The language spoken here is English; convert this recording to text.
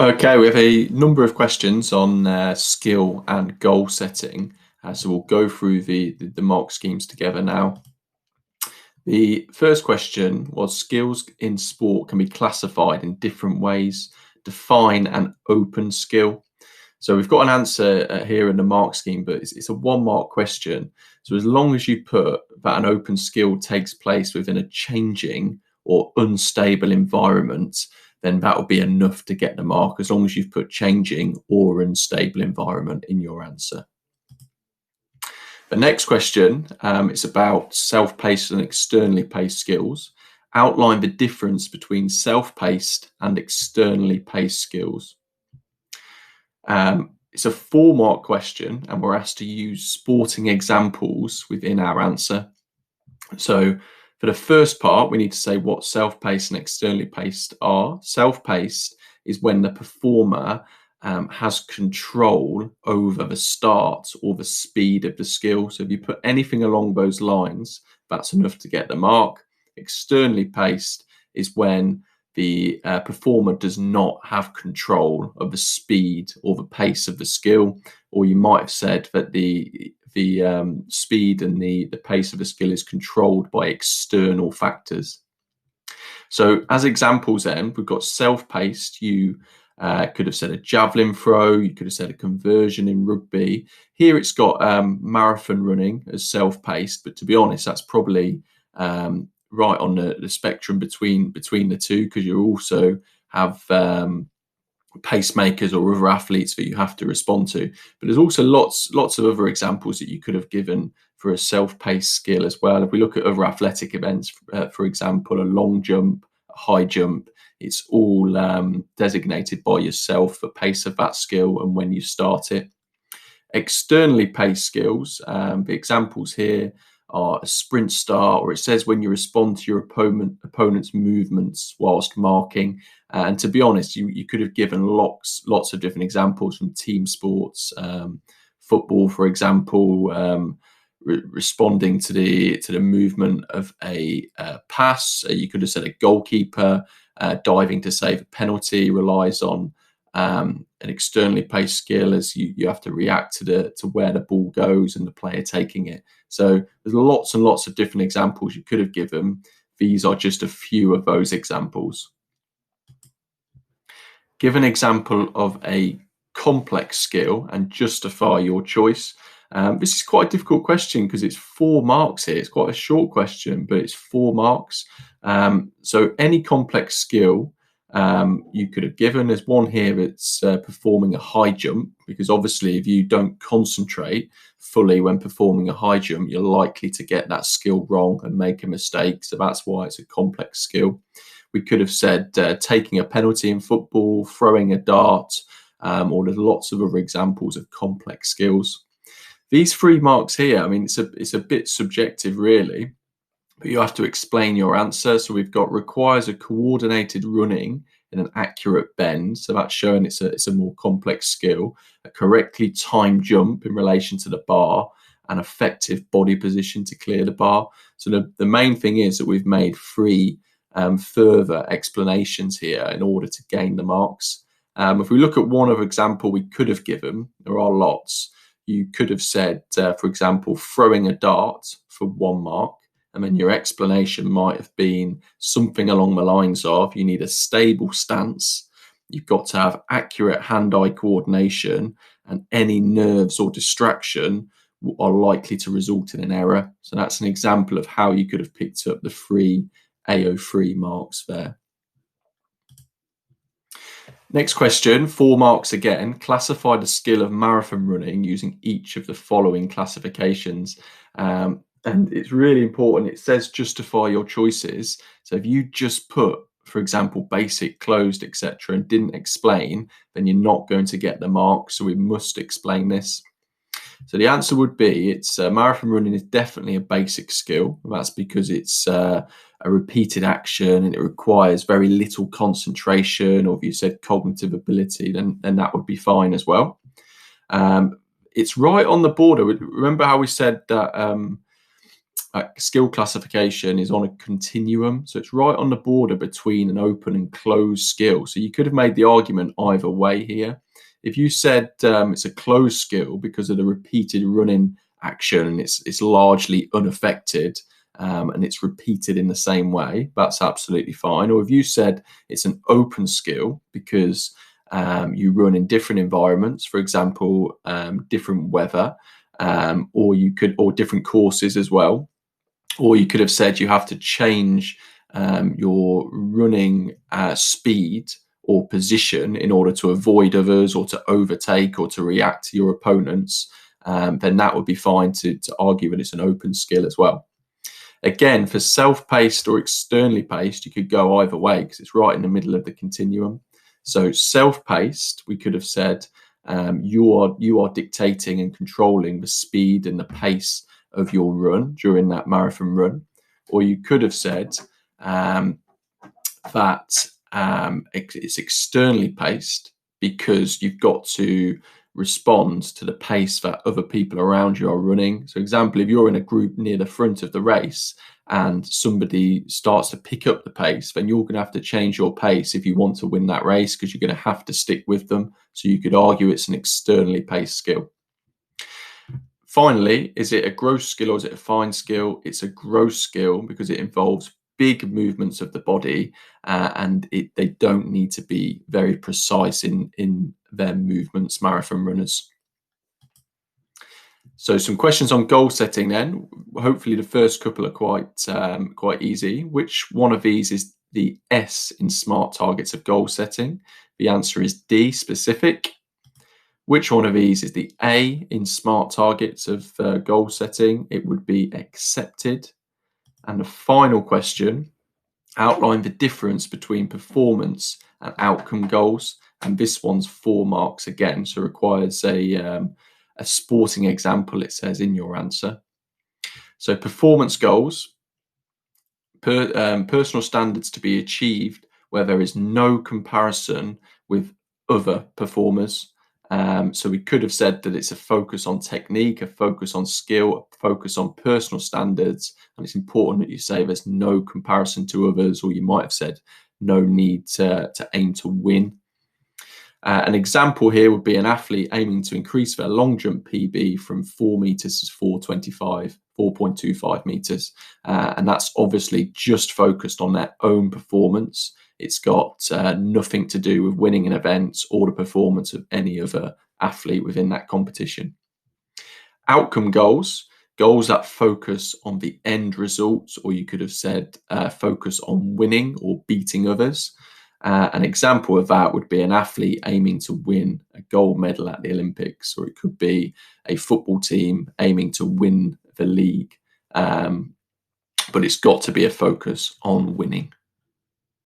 Okay, we have a number of questions on skill and goal setting. So we'll go through the mark schemes together now. The first question was skills in sport can be classified in different ways. Define an open skill. So we've got an answer here in the mark scheme, but it's a 1 mark question. So as long as you put that an open skill takes place within a changing or unstable environment, then that will be enough to get the mark, as long as you've put changing or unstable environment in your answer. The next question is about self-paced and externally paced skills. Outline the difference between self-paced and externally paced skills. It's a 4 mark question, and we're asked to use sporting examples within our answer. So for the first part, we need to say what self-paced and externally paced are. Self-paced is when the performer has control over the start or the speed of the skill. So if you put anything along those lines, that's enough to get the mark. Externally paced is when the performer does not have control of the speed or the pace of the skill, or you might have said that the speed and the pace of the skill is controlled by external factors. So as examples then, we've got self-paced. You could have said a javelin throw, you could have said a conversion in rugby. Here it's got marathon running as self-paced, but to be honest, that's probably right on the spectrum between the two, because you also have pacemakers or other athletes that you have to respond to. But there's also lots of other examples that you could have given for a self-paced skill as well. If we look at other athletic events, for example, a long jump, a high jump, it's all designated by yourself, the pace of that skill and when you start it. Externally paced skills, the examples here are a sprint start, or it says when you respond to your opponent's movements whilst marking. And to be honest, you could have given lots of different examples from team sports, football, for example, responding to the movement of a pass. You could have said a goalkeeper diving to save a penalty relies on an externally paced skill, as you have to react to where the ball goes and the player taking it. So there's lots and lots of different examples you could have given. These are just a few of those examples. Give an example of a complex skill and justify your choice. This is quite a difficult question because it's 4 marks here. It's quite a short question, but it's 4 marks. So any complex skill you could have given. There's one here that's performing a high jump, because obviously if you don't concentrate fully when performing a high jump, you're likely to get that skill wrong and make a mistake. So that's why it's a complex skill. We could have said taking a penalty in football, throwing a dart, or there's lots of other examples of complex skills. These 3 marks here, I mean, it's a bit subjective really, but you have to explain your answer. So we've got requires a coordinated running in an accurate bend. So that's showing it's a more complex skill. A correctly timed jump in relation to the bar, and effective body position to clear the bar. So the main thing is that we've made 3 further explanations here in order to gain the marks. If we look at one other example we could have given, there are lots. You could have said, for example, throwing a dart for 1 mark. And then your explanation might have been something along the lines of, you need a stable stance, you've got to have accurate hand-eye coordination, and any nerves or distraction are likely to result in an error. So that's an example of how you could have picked up the 3 AO3 marks there. Next question, 4 marks again. Classify the skill of marathon running using each of the following classifications. And it's really important. It says justify your choices. So if you just put, for example, basic, closed, etc., and didn't explain, then you're not going to get the mark. So we must explain this. So the answer would be marathon running is definitely a basic skill. That's because it's a repeated action and it requires very little concentration, or if you said cognitive ability, then that would be fine as well. It's right on the border. Remember how we said that skill classification is on a continuum. So it's right on the border between an open and closed skill. So you could have made the argument either way here. If you said it's a closed skill because of the repeated running action and it's largely unaffected and it's repeated in the same way, that's absolutely fine. Or if you said it's an open skill because you run in different environments, for example, different weather, or different courses as well. Or you could have said you have to change your running speed or position in order to avoid others or to overtake or to react to your opponents. Then that would be fine to argue that it's an open skill as well. Again, for self-paced or externally paced, you could go either way because it's right in the middle of the continuum. So self-paced, we could have said you are dictating and controlling the speed and the pace of your run during that marathon run. Or you could have said that it's externally paced because you've got to respond to the pace that other people around you are running. So example, if you're in a group near the front of the race and somebody starts to pick up the pace, then you're going to have to change your pace if you want to win that race because you're going to have to stick with them. So you could argue it's an externally paced skill. Finally, is it a gross skill or is it a fine skill? It's a gross skill because it involves big movements of the body and they don't need to be very precise in their movements, marathon runners. So some questions on goal setting then. Hopefully the first couple are quite easy. Which one of these is the S in SMART targets of goal setting? The answer is D, specific. Which one of these is the A in SMART targets of goal setting? It would be accepted. And the final question, outline the difference between performance and outcome goals. And this one's 4 marks again, so requires a sporting example, it says in your answer. So performance goals, personal standards to be achieved where there is no comparison with other performers. So we could have said that it's a focus on technique, a focus on skill, a focus on personal standards. And it's important that you say there's no comparison to others, or you might have said no need to aim to win. An example here would be an athlete aiming to increase their long jump PB from 4 meters to 4.25 meters. And that's obviously just focused on their own performance. It's got nothing to do with winning an event or the performance of any other athlete within that competition. Outcome goals, goals that focus on the end results, or you could have said focus on winning or beating others. An example of that would be an athlete aiming to win a gold medal at the Olympics, or it could be a football team aiming to win the league. But it's got to be a focus on winning.